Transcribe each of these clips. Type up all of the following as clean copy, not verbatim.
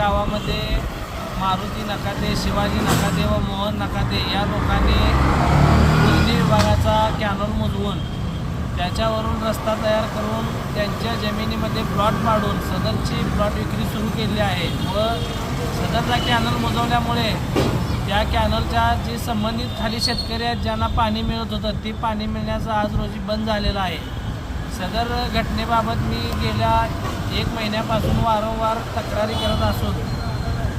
गावामध्ये मारुती नकाते, शिवाजी नकाते व मोहन नकाते या लोकांनी उजनी विभागाचा कॅनल मुजवून त्याच्यावरून रस्ता तयार करून त्यांच्या जमिनीमध्ये प्लॉट पाडून सदरची प्लॉट विक्री सुरू केली आहे व सदरचा कॅनल मुजवल्यामुळे त्या कॅनलच्या जे संबंधित खाली शेतकरी आहेत ज्यांना पाणी मिळत होतं ते पाणी मिळण्याचं आज रोजी बंद झालेलं आहे। सदर घटनेबाबत मी गेल्या 1 महिन्यापासून वारंवार तक्रारी करत असून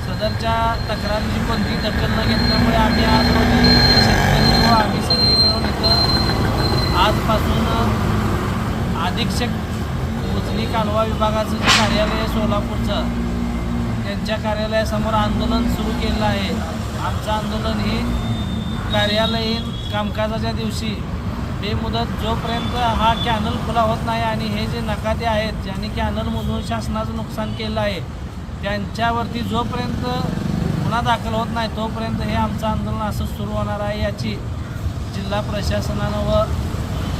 सदरच्या तक्रारीची कोणतीही दखल न घेतल्यामुळे आम्ही आज रोजी शेतकरी व आम्ही सगळी मिळून इथं आजपासून अधीक्षक उजनी कालवा विभागाचं जे कार्यालय आहे सोलापूरचं त्यांच्या कार्यालयासमोर आंदोलन सुरू केलेलं आहे। आमचं आंदोलन हे कार्यालयीन कामकाजाच्या दिवशी बेमुदत जोपर्यंत हा कॅनल खुला होत नाही आणि हे जे नकाते आहेत ज्यांनी कॅनल मुजवून शासनाचं नुकसान केलं आहे त्यांच्यावरती जोपर्यंत गुन्हा दाखल होत नाही तोपर्यंत हे आमचं आंदोलन असंच सुरू होणार आहे। याची जिल्हा प्रशासनानं व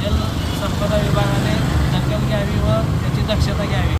जलसंपदा विभागाने दखल घ्यावी व त्याची दक्षता घ्यावी।